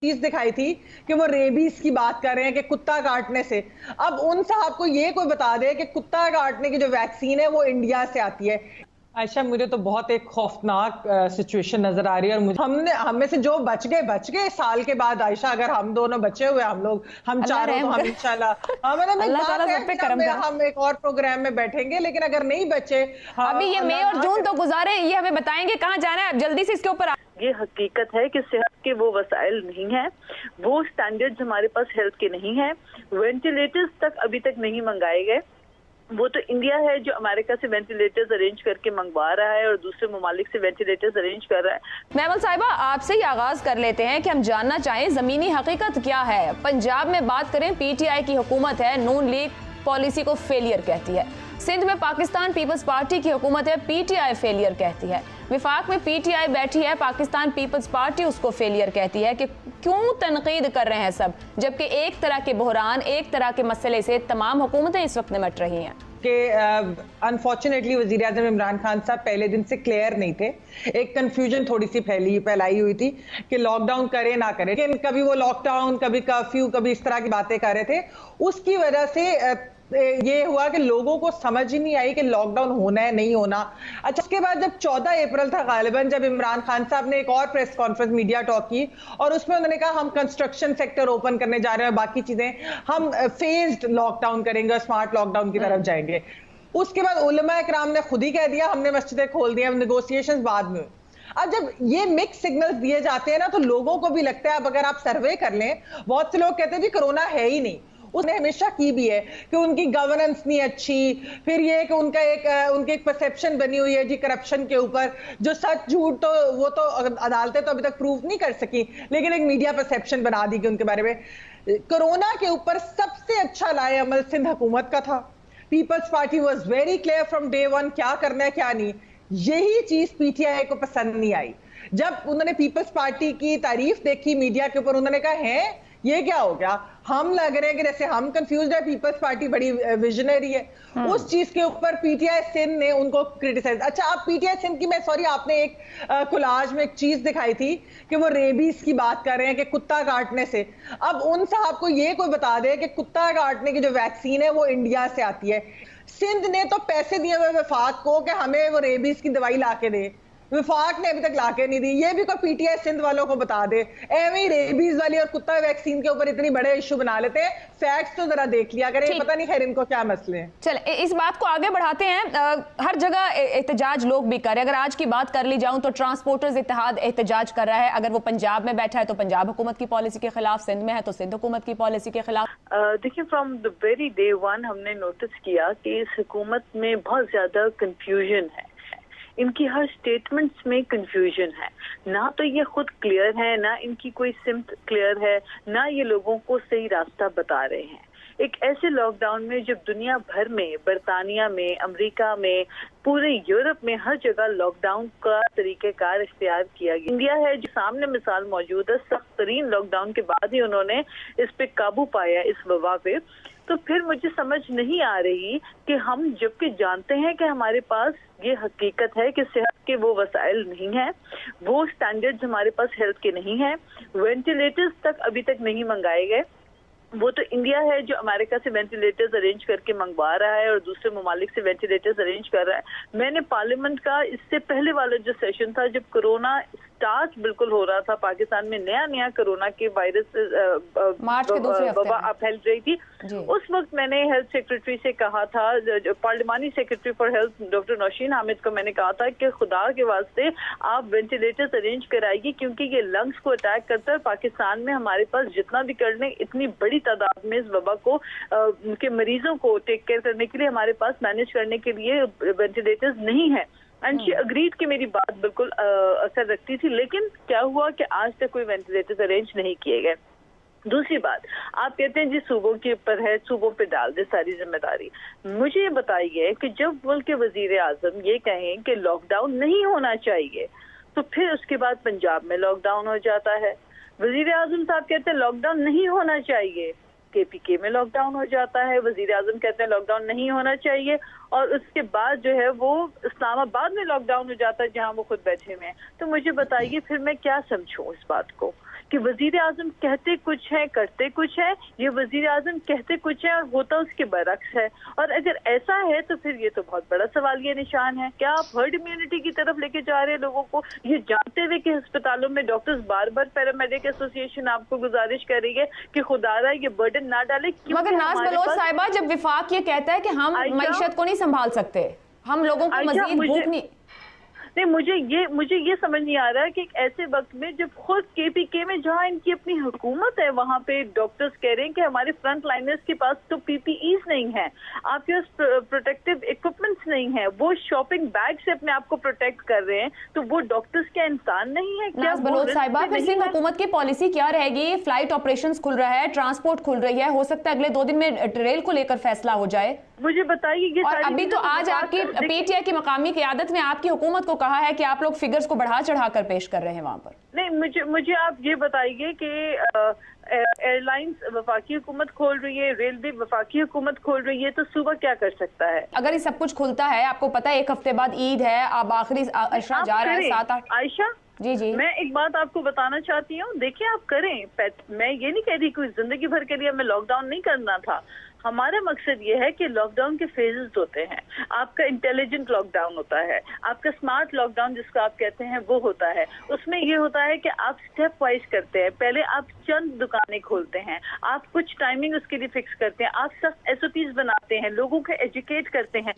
चीज दिखाई थी कि वो रेबीज की बात कर रहे हैं कि कुत्ता काटने से। अब उन साहब को ये कोई बता दे कि कुत्ता काटने की जो वैक्सीन है वो इंडिया से आती है। आयशा, मुझे तो बहुत एक खौफनाक सिचुएशन नजर आ रही है और मुझे हम में से जो बच गए साल के बाद। आयशा, अगर हम दोनों बचे हुए, हम अल्लाह चारों, तो रहम हम कर इंशाल्लाह मतलब एक अल्लाह ताला बात है सब पे कि करम करे। हम एक और प्रोग्राम में बैठेंगे, लेकिन अगर नहीं बचे, अभी ये मई अल्लाह और ना जून करे। तो गुजारे, ये हमें बताएंगे कहाँ जाना है। अब जल्दी से इसके ऊपर ये हकीकत है कि सेहत के वो वसाइल नहीं है, वो स्टैंडर्ड्स हमारे पास हेल्थ के नहीं है। वेंटिलेटर्स तक अभी तक नहीं मंगाए गए। वो तो इंडिया है जो अमेरिका से वेंटिलेटर्स अरेंज करके मंगवा रहा है और दूसरे ममालिक से वेंटिलेटर्स अरेंज कर रहा है। महमल साहिबा, आपसे ही आगाज कर लेते हैं कि हम जानना चाहें जमीनी हकीकत क्या है। पंजाब में बात करें, पीटीआई की हुकूमत है, नून लीग पॉलिसी को फेलियर कहती है। सिंध में पाकिस्तान पीपल्स पार्टी की हुकूमत है, पीटीआई फेलियर कहती है। विफाक में पीटीआई बैठी है, पाकिस्तान पीपल्स पार्टी उसको फेलियर कहती है। कि क्यों तनकीद कर रहे हैं सब, जबकि एक तरह के बहरान, एक तरह के मसले से तमाम हुकूमतें इस वक्त निमट रही हैं। कि अनफॉर्चुनेटली वजीर आजम इमरान खान साहब पहले दिन से क्लियर नहीं थे। एक कंफ्यूजन थोड़ी सी फैलाई हुई थी कि लॉकडाउन करे ना करे, लेकिन कभी वो लॉकडाउन, कभी कर्फ्यू, कभी इस तरह की बातें कर रहे थे। उसकी वजह से ये हुआ कि लोगों को समझ ही नहीं आई कि लॉकडाउन होना है नहीं होना। अच्छा, उसके बाद जब 14 अप्रैल था गालिबन, जब इमरान खान साहब ने एक और प्रेस कॉन्फ्रेंस मीडिया टॉक की और उसमें उन्होंने कहा हम कंस्ट्रक्शन सेक्टर ओपन करने जा रहे हैं, बाकी चीजें हम फेज्ड लॉकडाउन करेंगे, स्मार्ट लॉकडाउन की तरफ जाएंगे। उसके बाद उलमा इकराम ने खुद ही कह दिया हमने मस्जिदें खोल दी, नेगोशिएशंस बाद में। अब जब ये मिक्स सिग्नल्स दिए जाते हैं ना, तो लोगों को भी लगता है, अब अगर आप सर्वे कर लें, बहुत से लोग कहते हैं जी कोरोना है ही नहीं। उसने हमेशा की भी है कि उनकी गवर्नेंस नहीं अच्छी, फिर ये कि उनकी एक परसेप्शन बनी हुई है जी करप्शन के ऊपर, जो सच झूठ तो वो तो अदालतें तो अभी तक प्रूव नहीं कर सकी, लेकिन एक मीडिया परसेप्शन बना दी कि उनके बारे में। कोरोना के ऊपर सबसे अच्छा लाए अमल सिंध हुकूमत का था। People's party was very clear from day one क्या करना है क्या नहीं। यही चीज पीटीआई को पसंद नहीं आई। जब उन्होंने पीपल्स पार्टी की तारीफ देखी मीडिया के ऊपर, उन्होंने कहा है ये क्या हो गया, हम लग रहे हैं कि जैसे हम कंफ्यूज है, पीपल्स पार्टी बड़ी विजनरी है। उस चीज के ऊपर पीटीआई सिंध ने उनको क्रिटिसाइज। अच्छा, आप पीटीआई सिंध की, मैं सॉरी, आपने एक कोलाज में एक चीज दिखाई थी कि वो रेबीज की बात कर रहे हैं कि कुत्ता काटने से। अब उन साहब को ये कोई बता दे कि कुत्ता काटने की जो वैक्सीन है वो इंडिया से आती है। सिंध ने तो पैसे दिए हुए वफाक को कि हमें वो रेबीज की दवाई ला के दे, विफाक ने अभी तक लाके नहीं दी। ये भी कोई पीटीआई सिंध वालों को बता दे। एवं ही रेबीज वाली और कुत्ता वैक्सीन के ऊपर इतनी बड़े इशू बना लेते हैं। फैक्ट्स तो जरा देख लिया करें, पता नहीं खैर इनको क्या मसले हैं। चले इस बात को आगे बढ़ाते हैं। हर जगह एहतजाज लोग भी कर रहे हैं। अगर आज की बात कर ली जाऊं तो ट्रांसपोर्टर्स इत्तेहाद एहतजाज कर रहा है। अगर वो पंजाब में बैठा है तो पंजाब हुकूमत की पॉलिसी के खिलाफ, सिंध में है तो सिंध हुकूमत की पॉलिसी के खिलाफ। देखिए, from the very day one हमने नोटिस किया कि इस हुकूमत में बहुत ज्यादा कंफ्यूजन है। इनकी हर स्टेटमेंट्स में कंफ्यूजन है। ना तो ये खुद क्लियर है, ना इनकी कोई सिम्त क्लियर है, ना ये लोगों को सही रास्ता बता रहे हैं। एक ऐसे लॉकडाउन में जब दुनिया भर में, बरतानिया में, अमेरिका में, पूरे यूरोप में हर जगह लॉकडाउन का तरीकेकार इख्तियार किया गया। इंडिया है जो सामने मिसाल मौजूद है, सख्त तरीन लॉकडाउन के बाद ही उन्होंने इस पे काबू पाया, इस वबा पे। तो फिर मुझे समझ नहीं आ रही कि हम जबकि जानते हैं कि हमारे पास ये हकीकत है कि सेहत के वो वसाइल नहीं है, वो स्टैंडर्ड्स हमारे पास हेल्थ के नहीं है, वेंटिलेटर्स तक अभी तक नहीं मंगाए गए। वो तो इंडिया है जो अमेरिका से वेंटिलेटर्स अरेंज करके मंगवा रहा है और दूसरे ममालिक से वेंटिलेटर्स अरेंज कर रहा है। मैंने पार्लियामेंट का इससे पहले वाला जो सेशन था, जब कोरोना स्टार्ट बिल्कुल हो रहा था, पाकिस्तान में नया कोरोना के वायरस वबा फैल रही थी, उस वक्त मैंने हेल्थ सेक्रेटरी से कहा था, पार्लिमानी secretary for health doctor Nausheen Hamid को मैंने कहा था कि खुदा के वास्ते आप वेंटिलेटर्स अरेंज कराइए, क्योंकि ये लंग्स को अटैक करता है। पाकिस्तान में हमारे पास जितना भी कर लें, इतनी बड़ी तादाद में इस वबा को उनके मरीजों को टेक केयर करने के लिए हमारे पास मैनेज करने के लिए वेंटिलेटर्स नहीं है। एंड शी अग्रीड कि मेरी बात बिल्कुल असर रखती थी। लेकिन क्या हुआ कि आज तक कोई वेंटिलेटर्स अरेंज नहीं किए गए। दूसरी बात, आप कहते हैं जी सूबों के ऊपर है, सूबों पे डाल दे सारी जिम्मेदारी। मुझे ये बताइए कि जब मुल्क के वजीर आजम ये कहें कि लॉकडाउन नहीं होना चाहिए, तो फिर उसके बाद पंजाब में लॉकडाउन हो जाता है। वजीर आजम साहब कहते हैं लॉकडाउन नहीं होना चाहिए, केपीके में लॉकडाउन हो जाता है। वजीर आजम कहते हैं लॉकडाउन नहीं होना चाहिए, और उसके बाद जो है वो इस्लामाबाद में लॉकडाउन हो जाता है जहां वो खुद बैठे हुए हैं। तो मुझे बताइए फिर मैं क्या समझूं इस बात को, कि वजीर आजम कहते कुछ है करते कुछ है, ये वजीर आजम कहते कुछ है और होता उसके बरक्स है। और अगर ऐसा है तो फिर ये तो बहुत बड़ा सवालिया निशान है। क्या आप हर्ड इम्यूनिटी की तरफ लेके जा रहे हैं लोगों को, ये जानते हुए कि अस्पतालों में डॉक्टर्स बार बार पैरामेडिक एसोसिएशन आपको गुजारिश कर रही है कि खुदारा ये बर्डन ना डाले। मगर नाज बलोच साहिबा, जब विफाक ये कहता है कि हम मईशत को नहीं संभाल सकते, हम लोगों को मजीद भूख नहीं, मुझे ये समझ नहीं आ रहा है कि ऐसे वक्त में जब खुद केपीके में जहां इनकी अपनी हुकूमत है वहां पे डॉक्टर्स कह रहे हैं कि हमारे फ्रंट लाइनर्स के पास तो पीपीईज नहीं है, आपके पास प्रोटेक्टिव इक्विपमेंट्स नहीं है, वो शॉपिंग बैग से अपने आप को प्रोटेक्ट कर रहे हैं, तो वो डॉक्टर्स क्या इंसान नहीं है क्या? बलोच साहिबा, फिर सिंध हुकूमत की पॉलिसी क्या रहेगी? फ्लाइट ऑपरेशंस खुल रहा है, ट्रांसपोर्ट खुल रही है, हो सकता है अगले 2 दिन में रेल को लेकर फैसला हो जाए। मुझे बताइए ये और अभी तो आज आपकी पीटीआई की मकामी क़यादत ने आपकी हुकूमत को कहा है कि आप लोग फिगर्स को बढ़ा चढ़ा कर पेश कर रहे हैं वहां पर। नहीं, मुझे आप ये बताइए कि एयरलाइंस वफाकी हुकूमत खोल रही है, रेलवे वफाकी हुकूमत खोल रही है, तो सूबा क्या कर सकता है? अगर ये सब कुछ खुलता है, आपको पता है 1 हफ्ते बाद ईद है, अब आखिरी अशरा जा रहा है 7-8। आयशा जी, मैं एक बात आपको बताना चाहती हूँ, देखिए आप करें, मैं ये नहीं कह रही कोई जिंदगी भर के लिए हमें लॉकडाउन नहीं करना था। हमारा मकसद ये है कि लॉकडाउन के फेजेस होते हैं, आपका इंटेलिजेंट लॉकडाउन होता है, आपका स्मार्ट लॉकडाउन जिसको आप कहते हैं वो होता है। उसमें ये होता है कि आप स्टेप वाइज करते हैं, पहले आप चंद दुकानें खोलते हैं, आप कुछ टाइमिंग उसके लिए फिक्स करते हैं, आप सब SOPs बनाते हैं, लोगों को एजुकेट करते हैं।